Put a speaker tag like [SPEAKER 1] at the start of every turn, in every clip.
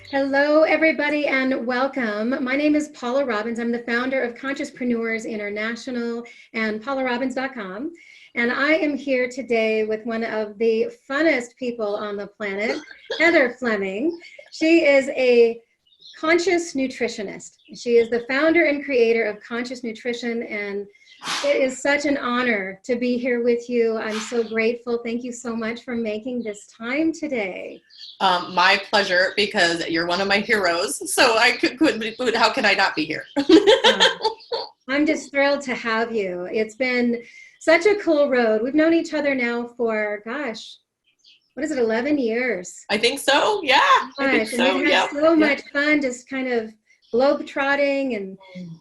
[SPEAKER 1] Hello, everybody, and welcome. My name is Paula Robbins. I'm the founder of Consciouspreneurs International and paularobbins.com. And I am here today with one of the funnest people on the planet, Heather Fleming. She is a conscious nutritionist. She is the founder and creator of Conscious Nutrition, and it is such an honor to be here with you. I'm so grateful. Thank you so much for making this time today.
[SPEAKER 2] My pleasure, because you're one of my heroes. So how can I not be here?
[SPEAKER 1] I'm just thrilled to have you. It's been such a cool road. We've known each other now for, gosh, what is it, 11 years?
[SPEAKER 2] I think so. Yeah. I think so.
[SPEAKER 1] And we've had so much fun just kind of globe-trotting and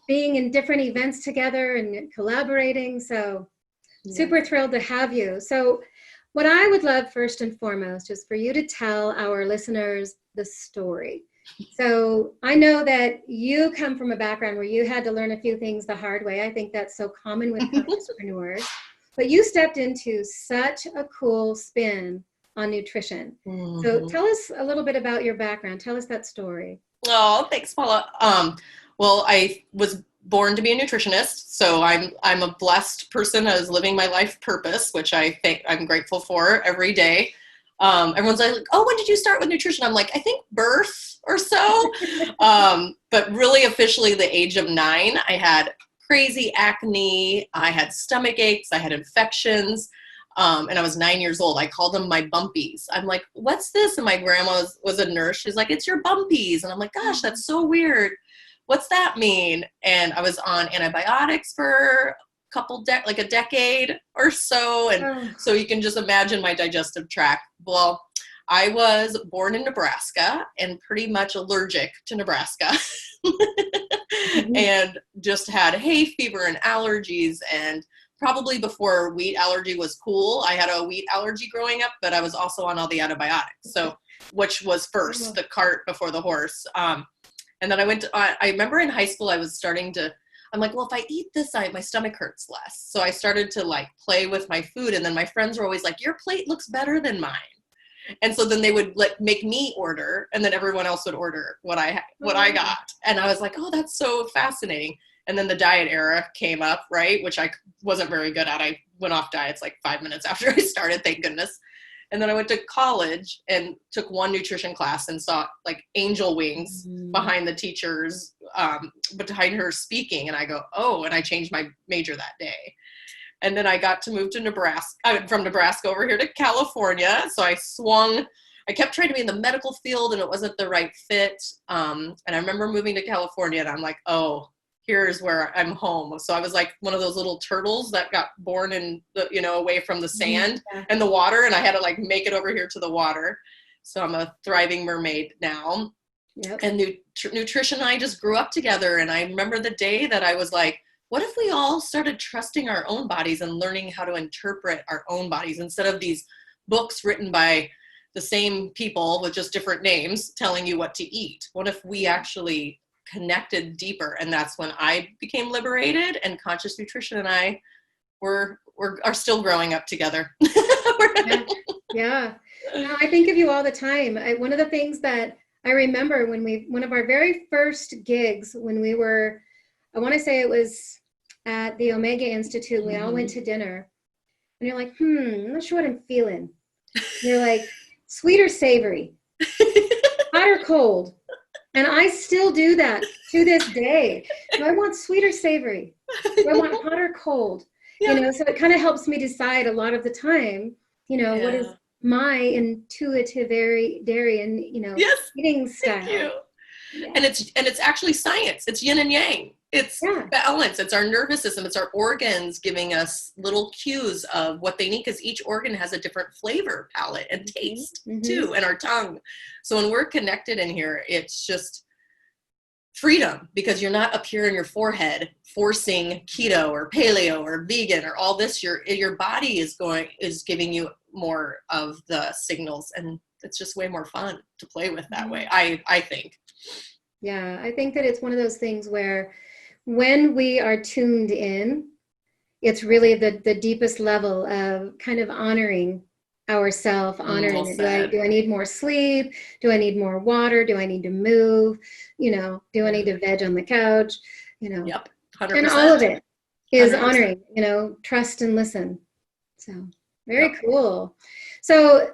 [SPEAKER 1] being in different events together and collaborating. So super thrilled to have you. So what I would love first and foremost is for you to tell our listeners the story. So I know that you come from a background where you had to learn a few things the hard way. I think that's so common with entrepreneurs. But you stepped into such a cool spin on nutrition. Mm-hmm. So tell us a little bit about your background. Tell us that story.
[SPEAKER 2] Oh, thanks, Paula. Well, I was born to be a nutritionist, so I'm a blessed person. I was living my life purpose, which I think I'm grateful for every day. Everyone's like, oh, when did you start with nutrition? I'm like, I think birth or so. But really officially the age of 9, I had crazy acne. I had stomach aches. I had infections. And I was 9 years old. I called them my bumpies. I'm like, what's this? And my grandma was a nurse. She's like, it's your bumpies. And I'm like, gosh, that's so weird. What's that mean? And I was on antibiotics for a decade or so. And so you can just imagine my digestive tract. Well, I was born in Nebraska and pretty much allergic to Nebraska and just had hay fever and allergies. And probably before wheat allergy was cool, I had a wheat allergy growing up, but I was also on all the antibiotics. So which was first, the cart before the horse. And then I remember in high school, I'm like, well, if I eat this, my stomach hurts less. So I started to like play with my food. And then my friends were always like, your plate looks better than mine. And so then they would make me order, and then everyone else would order what I got. And I was like, oh, that's so fascinating. And then the diet era came up, right? Which I wasn't very good at. I went off diets like 5 minutes after I started, thank goodness. And then I went to college and took one nutrition class and saw like angel wings behind the teachers, behind her speaking. And I go, oh, and I changed my major that day. And then I got to move to Nebraska, from Nebraska over here to California. So I kept trying to be in the medical field and it wasn't the right fit. And I remember moving to California and I'm like, oh, here's where I'm home. So I was like one of those little turtles that got born in away from the sand and the water. And I had to like make it over here to the water. So I'm a thriving mermaid now. Yep. And nutrition and I just grew up together. And I remember the day that I was like, what if we all started trusting our own bodies and learning how to interpret our own bodies instead of these books written by the same people with just different names telling you what to eat? What if we actually connected deeper? And that's when I became liberated, and Conscious Nutrition and I are still growing up together.
[SPEAKER 1] Yeah. No, I think of you all the time. One of the things that I remember one of our very first gigs when we were, I want to say it was at the Omega Institute, we all went to dinner, and you're like, I'm not sure what I'm feeling. And you're like, sweet or savory, hot or cold. And I still do that to this day. Do I want sweet or savory? Do I want hot or cold? Yeah. So it kind of helps me decide a lot of the time, what is my intuitive dairy and, eating style.
[SPEAKER 2] Thank you. Yeah. And it's actually science. It's yin and yang. It's balance. It's our nervous system. It's our organs giving us little cues of what they need, because each organ has a different flavor palette and taste too, and our tongue. So when we're connected in here, it's just freedom, because you're not up here in your forehead forcing keto or paleo or vegan or all this. Your body is giving you more of the signals, and it's just way more fun to play with that way. I think.
[SPEAKER 1] Yeah, I think that it's one of those things where when we are tuned in, it's really the deepest level of kind of honoring ourself honoring
[SPEAKER 2] Well
[SPEAKER 1] it.
[SPEAKER 2] said.
[SPEAKER 1] Do I need more sleep? Do I need more water? Do I need to move? Do I need to veg on the couch?
[SPEAKER 2] Yep.
[SPEAKER 1] And all of
[SPEAKER 2] 100%.
[SPEAKER 1] it is
[SPEAKER 2] 100%.
[SPEAKER 1] honoring, trust and listen. So very
[SPEAKER 2] Yep.
[SPEAKER 1] cool. So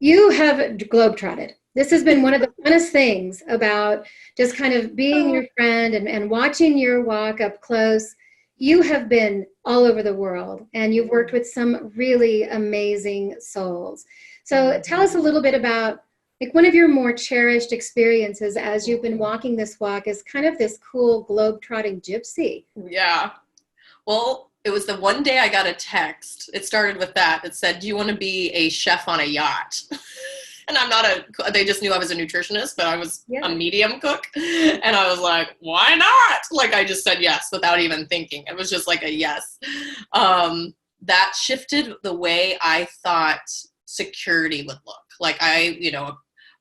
[SPEAKER 1] you have globetrotted. This has been one of the funnest things about just kind of being your friend and watching your walk up close. You have been all over the world and you've worked with some really amazing souls. So tell us a little bit about like one of your more cherished experiences as you've been walking this walk as kind of this cool globe-trotting gypsy.
[SPEAKER 2] Yeah. Well, it was the one day I got a text. It started with that said, do you want to be a chef on a yacht? And they just knew I was a nutritionist, but I was a medium cook. And I was like, why not? Like, I just said yes without even thinking. It was just like a yes. That shifted the way I thought security would look. Like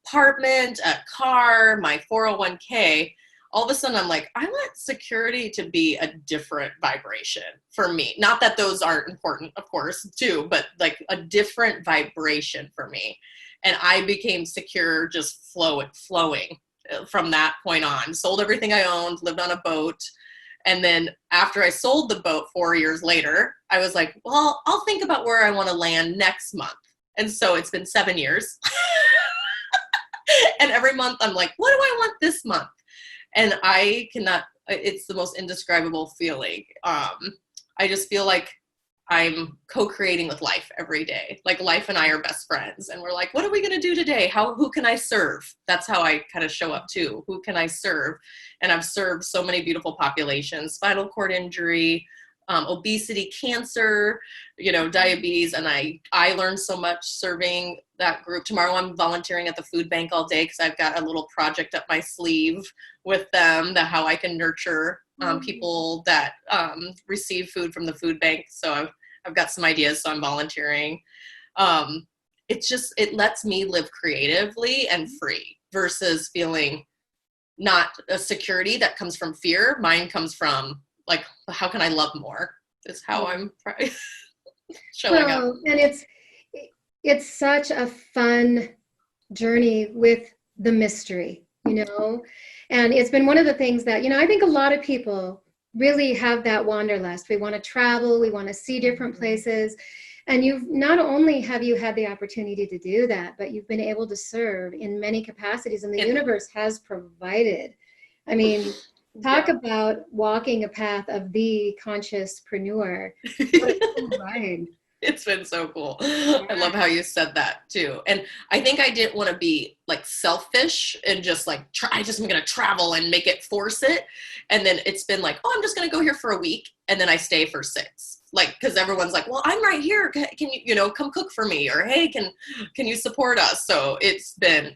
[SPEAKER 2] apartment, a car, my 401k. All of a sudden I'm like, I want security to be a different vibration for me. Not that those aren't important, of course, too, but like a different vibration for me. And I became secure, just flowing from that point on. Sold everything I owned, lived on a boat. And then after I sold the boat 4 years later, I was like, well, I'll think about where I want to land next month. And so it's been 7 years. And every month I'm like, what do I want this month? And it's the most indescribable feeling. I just feel like I'm co-creating with life every day. Like life and I are best friends. And we're like, what are we going to do today? Who can I serve? That's how I kind of show up too. Who can I serve? And I've served so many beautiful populations, spinal cord injury, obesity, cancer, diabetes. And I learned so much serving that group. Tomorrow I'm volunteering at the food bank all day because I've got a little project up my sleeve with them how I can nurture people that receive food from the food bank. So I've got some ideas, so I'm volunteering. It lets me live creatively and free versus feeling not a security that comes from fear. Mine comes from like, how can I love more is how I'm showing up.
[SPEAKER 1] And it's such a fun journey with the mystery, and it's been one of the things that, I think a lot of people really have that wanderlust. We want to travel, we want to see different places. And not only have you had the opportunity to do that, but you've been able to serve in many capacities, and the universe has provided. I mean, talk about walking a path of the consciouspreneur. What a cool ride.
[SPEAKER 2] It's been so cool. I love how you said that too. And I think I didn't want to be like selfish and just like, I'm going to travel and force it. And then it's been like, oh, I'm just going to go here for a week. And then I stay for 6. Like, cause everyone's like, well, I'm right here. Can you, come cook for me? Or, hey, can you support us? So it's been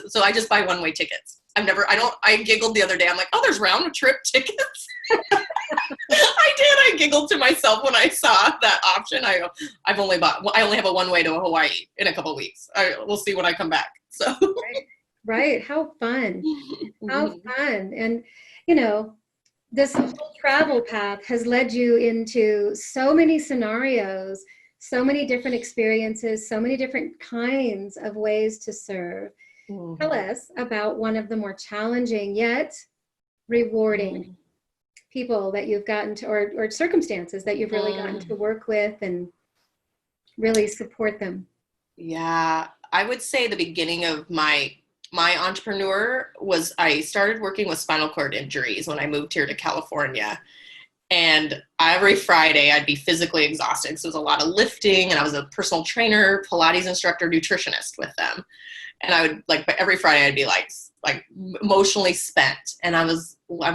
[SPEAKER 2] so I just buy one-way tickets. I giggled the other day. I'm like, oh, there's round trip tickets. I giggled to myself when I saw that option. I only have a one-way to Hawaii in a couple of weeks. We'll see when I come back. So
[SPEAKER 1] right. How fun. How fun. And this whole travel path has led you into so many scenarios, so many different experiences, so many different kinds of ways to serve. Tell us about one of the more challenging yet rewarding people that you've gotten to, or circumstances that you've really gotten to work with and really support them.
[SPEAKER 2] Yeah, I would say the beginning of my entrepreneur was I started working with spinal cord injuries when I moved here to California. And every Friday I'd be physically exhausted. So it was a lot of lifting, and I was a personal trainer, Pilates instructor, nutritionist with them. And I would every Friday I'd be like emotionally spent. And I'm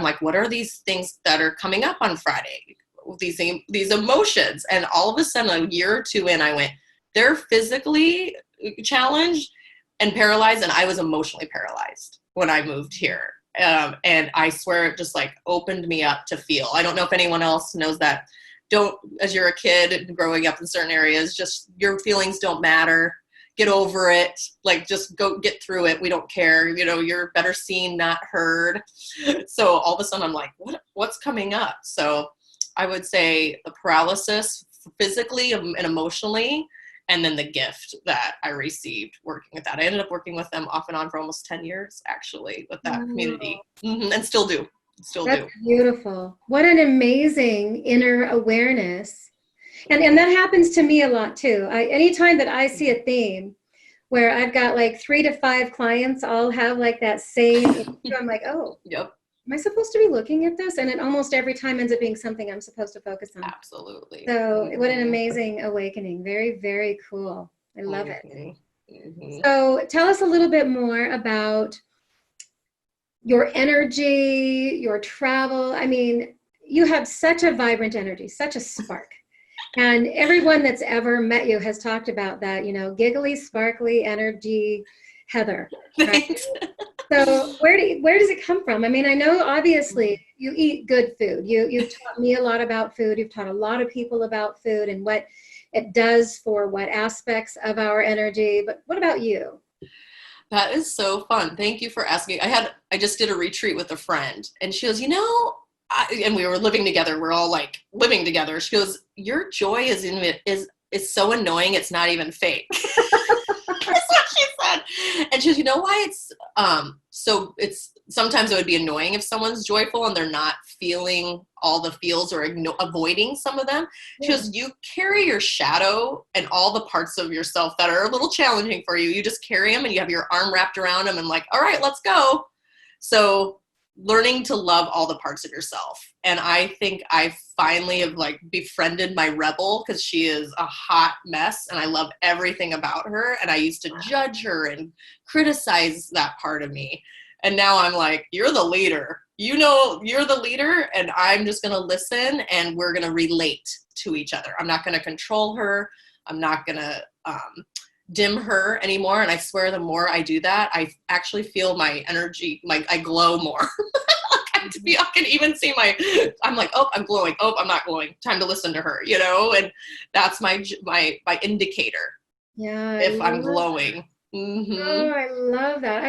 [SPEAKER 2] like, what are these things that are coming up on Friday? These emotions. And all of a sudden, a year or two in, I went, they're physically challenged and paralyzed. And I was emotionally paralyzed when I moved here. And I swear it just opened me up to feel. I don't know if anyone else knows that. As you're a kid and growing up in certain areas, just your feelings don't matter. Get over it. Just go get through it. We don't care. You're better seen, not heard. So all of a sudden I'm like, what's coming up? So I would say the paralysis physically and emotionally, and then the gift that I received working with that. I ended up working with them off and on for almost 10 years, actually, with that community, and still do.
[SPEAKER 1] That's beautiful. What an amazing inner awareness. And that happens to me a lot too. Anytime that I see a theme where I've got like 3 to 5 clients all have like that same issue, I'm like, oh,
[SPEAKER 2] yep.
[SPEAKER 1] Am I supposed to be looking at this? And it almost every time ends up being something I'm supposed to focus on.
[SPEAKER 2] Absolutely.
[SPEAKER 1] So what an amazing awakening. Very, very cool. I love it.
[SPEAKER 2] Mm-hmm.
[SPEAKER 1] So tell us a little bit more about your energy, your travel. I mean, you have such a vibrant energy, such a spark. And everyone that's ever met you has talked about that, you know, giggly, sparkly energy, Heather. Right? So where does it come from? I mean, I know obviously you eat good food. You've taught me a lot about food. You've taught a lot of people about food and what it does for what aspects of our energy. But what about you?
[SPEAKER 2] That is so fun. Thank you for asking. I just did a retreat with a friend, and she goes, you know, and we were living together. We're all like living together. She goes, your joy is so annoying. It's not even fake. That's what she said. And she goes, you know why it's sometimes it would be annoying if someone's joyful and they're not feeling all the feels or avoiding some of them. She goes, you carry your shadow and all the parts of yourself that are a little challenging for you. You just carry them and you have your arm wrapped around them and like, all right, let's go. So learning to love all the parts of yourself. And I think I finally have like befriended my rebel because she is a hot mess and I love everything about her. And I used to judge her and criticize that part of me. And now I'm like, you're the leader. You know, you're the leader and I'm just going to listen and we're going to relate to each other. I'm not going to control her. I'm not going to dim her anymore. And I swear the more I do that, I actually feel my energy, like I glow more. I can even see I'm like, oh, I'm glowing. Oh, I'm not glowing. Time to listen to her, you know? And that's my indicator.
[SPEAKER 1] Yeah.
[SPEAKER 2] If I'm glowing. Mm-hmm.
[SPEAKER 1] Oh, I love that.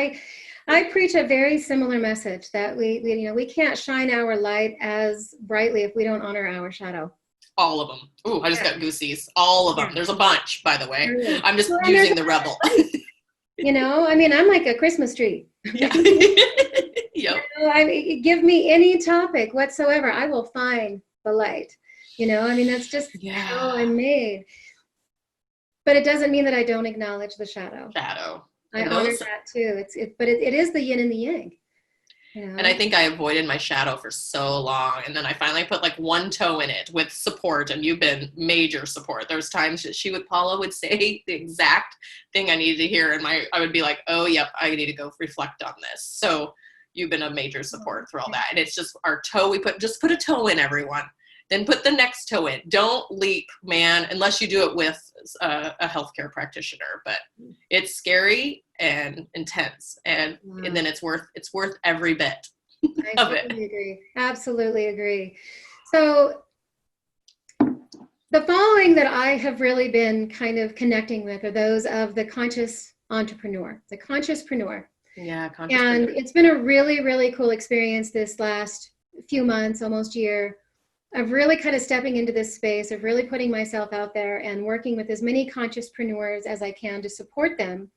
[SPEAKER 1] I preach a very similar message that we can't shine our light as brightly if we don't honor our shadow.
[SPEAKER 2] All of them. Ooh, I just got goosies. All of them. There's a bunch, by the way.
[SPEAKER 1] Really?
[SPEAKER 2] I'm just using the rebel.
[SPEAKER 1] You know, I mean, I'm like a Christmas tree.
[SPEAKER 2] Yeah. Yep.
[SPEAKER 1] You know, give me any topic whatsoever, I will find the light. You know, I mean, that's just how I'm made. But it doesn't mean that I don't acknowledge the shadow. I honor that too. But it is the yin and the yang. You know?
[SPEAKER 2] And I think I avoided my shadow for so long. And then I finally put like one toe in it with support. And you've been major support. There's times that Paula would say the exact thing I needed to hear. And I would be like, oh, yep, I need to go reflect on this. So you've been a major support through all that. And it's just our toe. Just put a toe in, everyone. Then put the next toe in. Don't leap, man, unless you do it with a healthcare practitioner. But it's scary and intense, and then it's worth every bit of it.
[SPEAKER 1] Agree. Absolutely agree. So the following that I have really been kind of connecting with are those of the conscious entrepreneur, the consciouspreneur.
[SPEAKER 2] Yeah,
[SPEAKER 1] and it's been a really, really cool experience this last few months, almost year, of really kind of stepping into this space, of really putting myself out there and working with as many consciouspreneurs as I can to support them.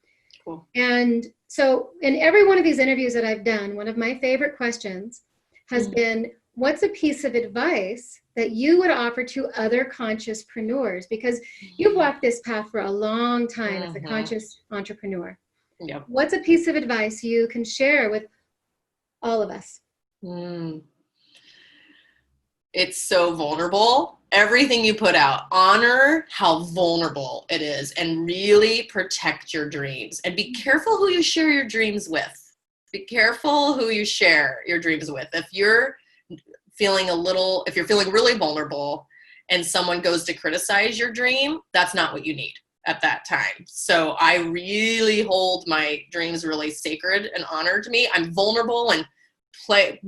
[SPEAKER 2] Cool.
[SPEAKER 1] And so in every one of these interviews that I've done, one of my favorite questions has been, what's a piece of advice that you would offer to other consciouspreneurs? Because you've walked this path for a long time as a conscious entrepreneur.
[SPEAKER 2] Yep.
[SPEAKER 1] What's a piece of advice you can share with all of us?
[SPEAKER 2] It's so vulnerable. Everything you put out, honor how vulnerable it is and really protect your dreams. And be careful who you share your dreams with. Be careful who you share your dreams with. If you're feeling really vulnerable and someone goes to criticize your dream, that's not what you need at that time. So I really hold my dreams really sacred and honor to me. I'm vulnerable and play,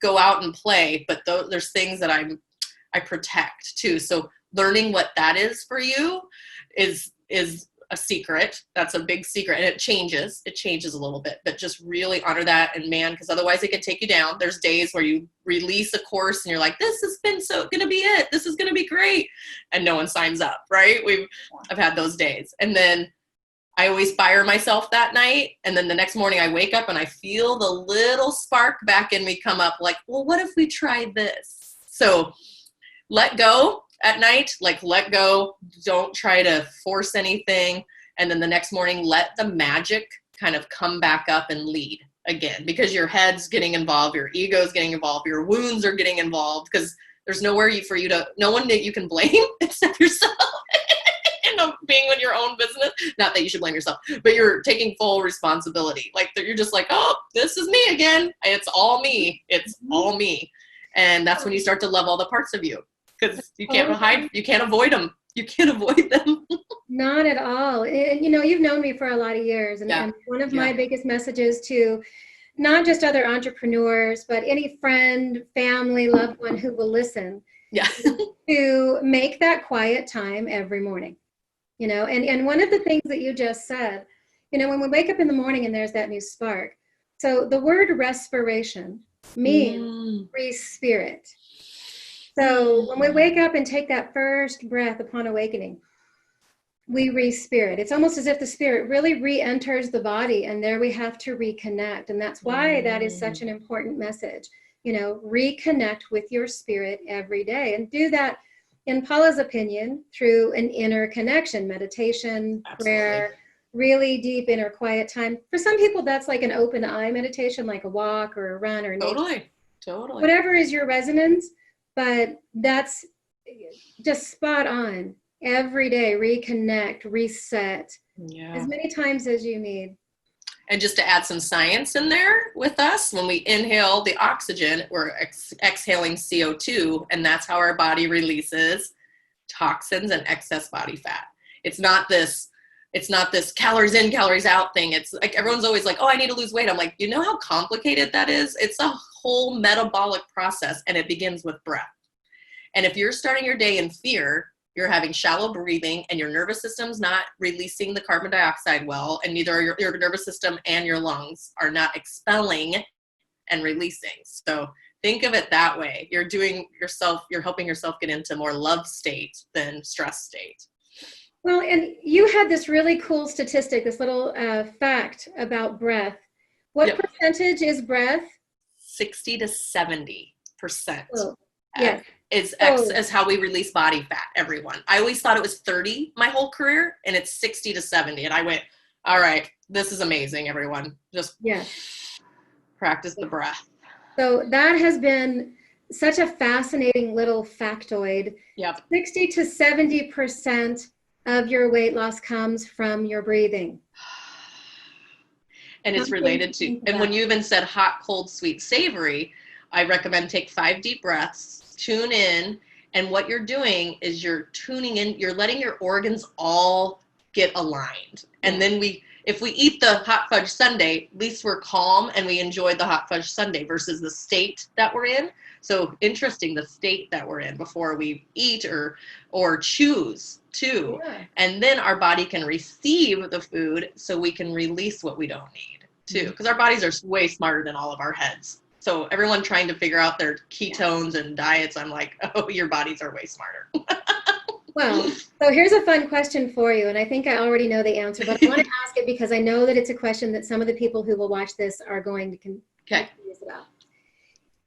[SPEAKER 2] go out and play, but there's things that I protect too. So learning what that is for you is a secret. That's a big secret. And it changes a little bit, but just really honor that. And man, because otherwise it can take you down. There's days where you release a course and you're like, this has been gonna be it. This is gonna be great. And no one signs up, right? I've had those days. And then I always fire myself that night. And then the next morning I wake up and I feel the little spark back in me come up like, well, what if we tried this? So let go at night, like let go. Don't try to force anything. And then the next morning, let the magic kind of come back up and lead again, because your head's getting involved, your ego's getting involved, your wounds are getting involved, because there's no one that you can blame except yourself. Being in your own business, not that you should blame yourself, but you're taking full responsibility. Like you're just like, oh, this is me again. It's all me. It's all me. And that's when you start to love all the parts of you, because you can't hide. You can't avoid them. You can't avoid them. Not
[SPEAKER 1] at all. And, you've known me for a lot of years. And one of my biggest messages to not just other entrepreneurs, but any friend, family, loved one who will listen, to make that quiet time every morning. And one of the things that you just said, when we wake up in the morning and there's that new spark. So the word respiration means re-spirit. So when we wake up and take that first breath upon awakening, we re-spirit. It's almost as if the spirit really re-enters the body, and there we have to reconnect. And that's why that is such an important message. Reconnect with your spirit every day, and do that, in Paula's opinion, through an inner connection, meditation, prayer, really deep inner quiet time. For some people, that's like an open eye meditation, like a walk or a run or
[SPEAKER 2] totally.
[SPEAKER 1] Whatever is your resonance, but that's just spot on. Every day, reconnect, reset, as many times as you need.
[SPEAKER 2] And just to add some science in there with us, when we inhale the oxygen, we're exhaling CO2, and that's how our body releases toxins and excess body fat. It's not this calories in, calories out thing. It's like everyone's always like, oh, I need to lose weight. I'm like, you know how complicated that is? It's a whole metabolic process, and it begins with breath. And if you're starting your day in fear, you're having shallow breathing, and your nervous system's not releasing the carbon dioxide well, and neither are your nervous system and your lungs are not expelling and releasing. So think of it that way. You're helping yourself get into more love state than stress state.
[SPEAKER 1] Well, and you had this really cool statistic, this little fact about breath. What percentage is breath?
[SPEAKER 2] 60 to 70%.
[SPEAKER 1] Oh, yes.
[SPEAKER 2] Is how we release body fat, everyone. I always thought it was 30 my whole career, and it's 60 to 70. And I went, all right, this is amazing, everyone. Just practice the breath.
[SPEAKER 1] So that has been such a fascinating little factoid. 60 to 70% of your weight loss comes from your breathing.
[SPEAKER 2] And it's related to, and when you even said hot, cold, sweet, savory, I recommend take 5 deep breaths. Tune in, and what you're doing is you're tuning in, you're letting your organs all get aligned. And then if we eat the hot fudge sundae, at least we're calm and we enjoy the hot fudge sundae versus the state that we're in. So interesting, the state that we're in before we eat or choose to. And then our body can receive the food so we can release what we don't need too. Because our bodies are way smarter than all of our heads. So everyone trying to figure out their ketones and diets, I'm like, oh, your bodies are way smarter.
[SPEAKER 1] Well, so here's a fun question for you. And I think I already know the answer, but I want to ask it because I know that it's a question that some of the people who will watch this are going to confuse about.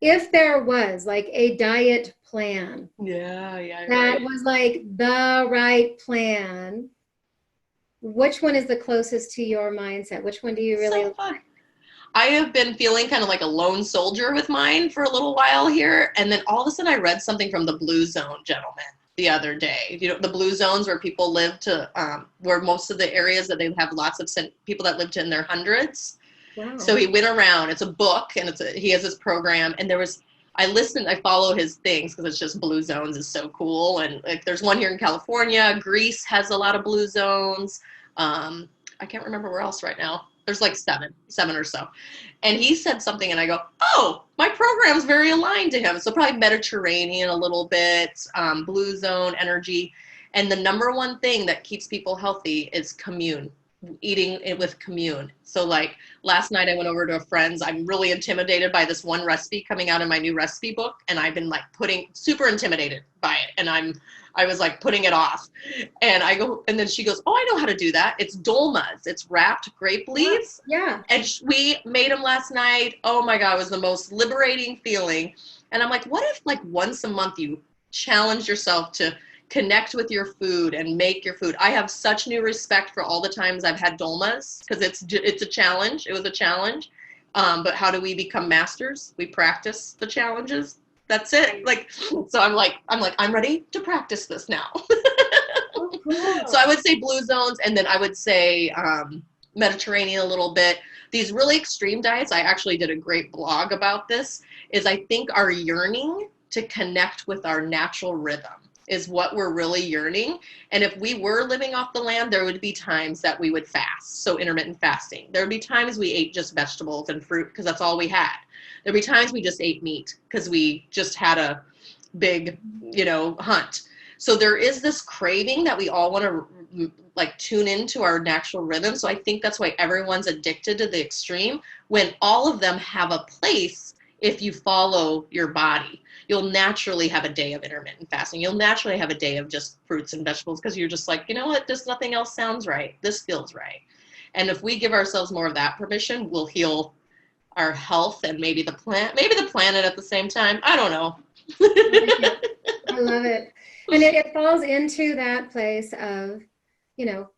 [SPEAKER 1] If there was like a diet plan that was like the right plan, which one is the closest to your mindset? Which one do you really like?
[SPEAKER 2] I have been feeling kind of like a lone soldier with mine for a little while here. And then all of a sudden I read something from the Blue Zone gentleman the other day. The Blue Zones where people live where most of the areas that they have lots of people that lived in their hundreds. Wow. So he went around, it's a book, and he has this program. And I follow his things because it's just Blue Zones is so cool. And like there's one here in California. Greece has a lot of Blue Zones. I can't remember where else right now. There's like seven or so. And he said something and I go, oh, my program's very aligned to him. So probably Mediterranean a little bit, Blue Zone energy. And the number one thing that keeps people healthy is commune, eating it with commune. So like last night I went over to a friend's. I'm really intimidated by this one recipe coming out in my new recipe book. And I've been like super intimidated by it. And I was like putting it off. And I go, and then she goes, oh, I know how to do that. It's dolmas. It's wrapped grape leaves.
[SPEAKER 1] Yeah.
[SPEAKER 2] And we made them last night. Oh my God, it was the most liberating feeling. And I'm like, what if like once a month you challenge yourself to connect with your food and make your food? I have such new respect for all the times I've had dolmas, because it's a challenge. It was a challenge. But how do we become masters? We practice the challenges. That's it. Like, so I'm ready to practice this now.
[SPEAKER 1] Oh, cool.
[SPEAKER 2] So I would say blue zones, and then I would say Mediterranean a little bit. These really extreme diets, I actually did a great blog about this, is I think our yearning to connect with our natural rhythm is what we're really yearning. And if we were living off the land, there would be times that we would fast. So intermittent fasting. There would be times we ate just vegetables and fruit because that's all we had. There'd be times we just ate meat because we just had a big, hunt. So there is this craving that we all want to like tune into our natural rhythm. So I think that's why everyone's addicted to the extreme, when all of them have a place. If you follow your body, you'll naturally have a day of intermittent fasting. You'll naturally have a day of just fruits and vegetables because you're just like, you know what, just nothing else sounds right. This feels right. And if we give ourselves more of that permission, we'll heal our health and maybe the planet at the same time. I don't know.
[SPEAKER 1] I love it. And it falls into that place of,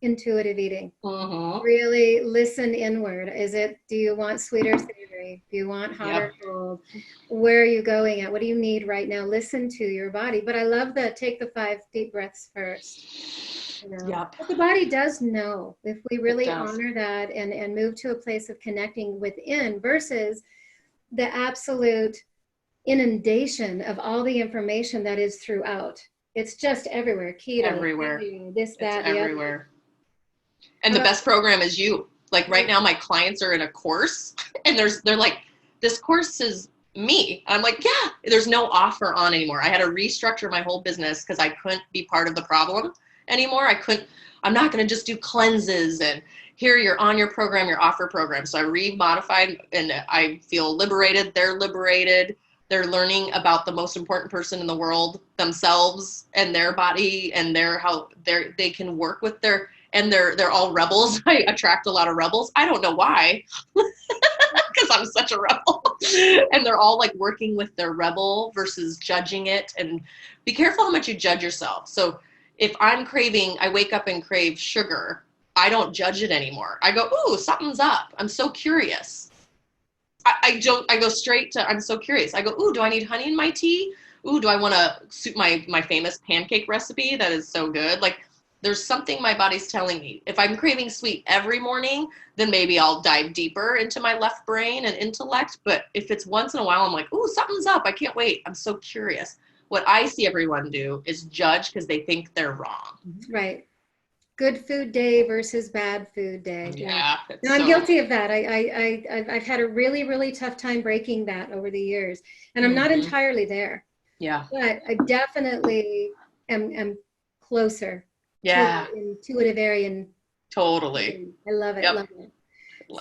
[SPEAKER 1] intuitive eating.
[SPEAKER 2] Mm-hmm.
[SPEAKER 1] Really listen inward. Do you want sweet or savory? Do you want hot or cold? Where are you going at? What do you need right now? Listen to your body. But I love take the 5 deep breaths first.
[SPEAKER 2] Yep.
[SPEAKER 1] But the body does know if we really honor that and move to a place of connecting within versus the absolute inundation of all the information that is throughout. It's just everywhere. Keto,
[SPEAKER 2] everywhere.
[SPEAKER 1] Keto, this, that,
[SPEAKER 2] it's everywhere. And the best program is you. Like right now, my clients are in a course, and they're like, this course is me. I'm like, yeah. There's no offer on anymore. I had to restructure my whole business because I couldn't be part of the problem anymore. I'm not going to just do cleanses and here you're on your program, your offer program. So I remodified, and I feel liberated. They're liberated. They're learning about the most important person in the world, themselves and their body, and how they can work with they're all rebels. I attract a lot of rebels. I don't know why, because I'm such a rebel. And they're all like working with their rebel versus judging it. And be careful how much you judge yourself. So if I wake up and crave sugar, I don't judge it anymore. I go, ooh, something's up. I'm so curious. I go straight to, I'm so curious. I go, ooh, do I need honey in my tea? Ooh, do I want to suit my famous pancake recipe? That is so good. Like there's something my body's telling me. If I'm craving sweet every morning, then maybe I'll dive deeper into my left brain and intellect. But if it's once in a while, I'm like, ooh, something's up. I can't wait. I'm so curious. What I see everyone do is judge because they think they're wrong.
[SPEAKER 1] Right. Good food day versus bad food day.
[SPEAKER 2] Yeah.
[SPEAKER 1] No, I'm guilty of that. I've had a really, really tough time breaking that over the years. And I'm not entirely there.
[SPEAKER 2] Yeah.
[SPEAKER 1] But I definitely am closer to the intuitive area. And
[SPEAKER 2] totally.
[SPEAKER 1] I love it.
[SPEAKER 2] Yep.
[SPEAKER 1] Love it.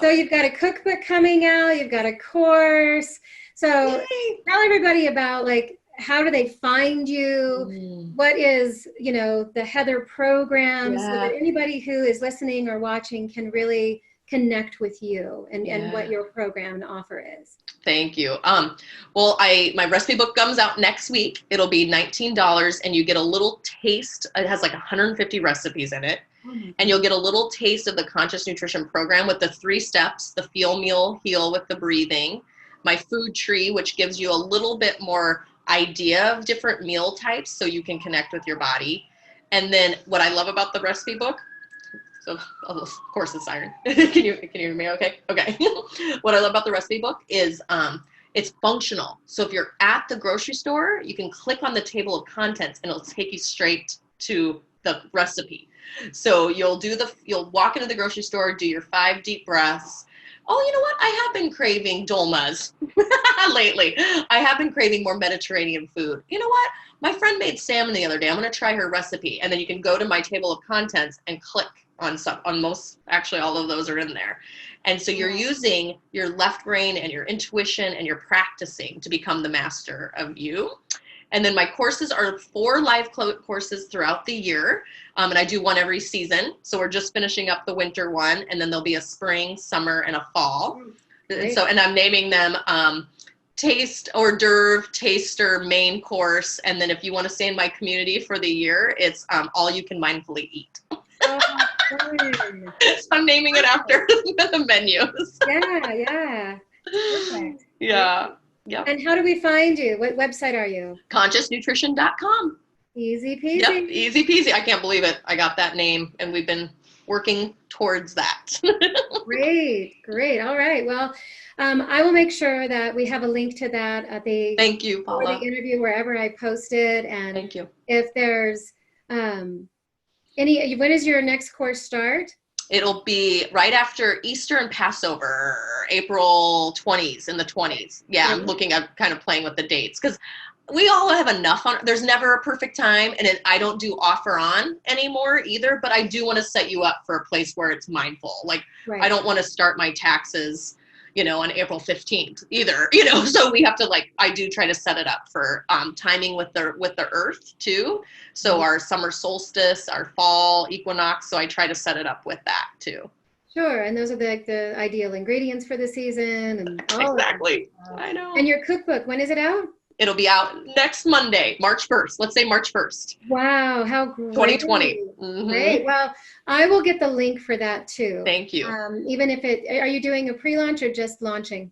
[SPEAKER 1] So you've got a cookbook coming out. You've got a course. So tell everybody about like, how do they find you? What is, the Heather program, so that anybody who is listening or watching can really connect with you and what your program and offer is.
[SPEAKER 2] Thank you. Well, my recipe book comes out next week. It'll be $19 and you get a little taste. It has like 150 recipes in it. And you'll get a little taste of the conscious nutrition program with the 3 steps, the feel, meal, heal with the breathing, my food tree, which gives you a little bit more idea of different meal types so you can connect with your body. And then what I love about the recipe book, so of course it's siren. Can you hear me okay? Okay. What I love about the recipe book is it's functional. So if you're at the grocery store, you can click on the table of contents and it'll take you straight to the recipe. So you'll walk into the grocery store, do your 5 deep breaths, Oh, you know what? I have been craving dolmas lately. I have been craving more Mediterranean food. You know what? My friend made salmon the other day. I'm going to try her recipe. And then you can go to my table of contents and click on most, actually all of those are in there. And so you're using your left brain and your intuition and you're practicing to become the master of you. And then my courses are 4 live courses throughout the year. And I do one every season. So we're just finishing up the winter one. And then there'll be a spring, summer, and a fall.
[SPEAKER 1] Great.
[SPEAKER 2] And I'm naming them taste, hors d'oeuvre, taster, main course. And then if you want to stay in my community for the year, it's all you can mindfully eat.
[SPEAKER 1] Oh, fun.
[SPEAKER 2] So I'm naming it after the menus.
[SPEAKER 1] Yeah. Perfect.
[SPEAKER 2] Yeah. Yep.
[SPEAKER 1] And how do we find you? What website are you?
[SPEAKER 2] ConsciousNutrition.com.
[SPEAKER 1] Easy peasy.
[SPEAKER 2] Yep, easy peasy. I can't believe it. I got that name, and we've been working towards that.
[SPEAKER 1] Great. All right. Well, I will make sure that we have a link to that at the
[SPEAKER 2] Thank you, Paula.
[SPEAKER 1] For the interview wherever I post it. And
[SPEAKER 2] Thank you.
[SPEAKER 1] if there's when does your next course start?
[SPEAKER 2] It'll be right after Easter and Passover, April 20s, in the 20s. Yeah, I'm looking at kind of playing with the dates because we all have enough on. There's never a perfect time, and I don't do off or on anymore either, but I do want to set you up for a place where it's mindful. Like, I don't want to start my taxes, on April 15th either, so we have to I do try to set it up for timing with the earth too. So our summer solstice, our fall equinox. So I try to set it up with that too.
[SPEAKER 1] Sure. And those are the ideal ingredients for the season and all
[SPEAKER 2] exactly. I know.
[SPEAKER 1] And your cookbook, when is it out?
[SPEAKER 2] It'll be out next Monday, March 1st. Let's say March 1st.
[SPEAKER 1] Wow, how great.
[SPEAKER 2] 2020. Mm-hmm.
[SPEAKER 1] Great. Well, I will get the link for that too.
[SPEAKER 2] Thank you.
[SPEAKER 1] Even if are you doing a pre-launch or just launching?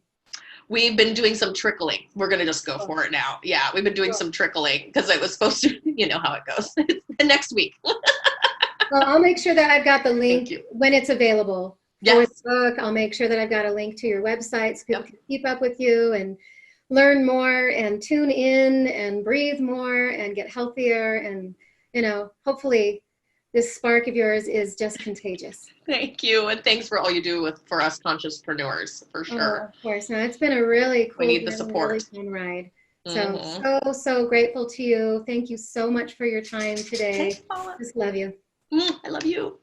[SPEAKER 2] We've been doing some trickling. We're going to just go for it now. Yeah, we've been doing some trickling because it was supposed to, how it goes. The next week.
[SPEAKER 1] Well, I'll make sure that I've got the link when it's available.
[SPEAKER 2] Yes.
[SPEAKER 1] For the book. I'll make sure that I've got a link to your website so people can keep up with you and learn more and tune in and breathe more and get healthier. And, hopefully this spark of yours is just contagious.
[SPEAKER 2] Thank you. And thanks for all you do for us consciouspreneurs, for sure.
[SPEAKER 1] Of course. No, it's been a really cool,
[SPEAKER 2] we need the support.
[SPEAKER 1] Really fun ride. So grateful to you. Thank you so much for your time today.
[SPEAKER 2] Thanks, Paula.
[SPEAKER 1] Just love you.
[SPEAKER 2] I love you.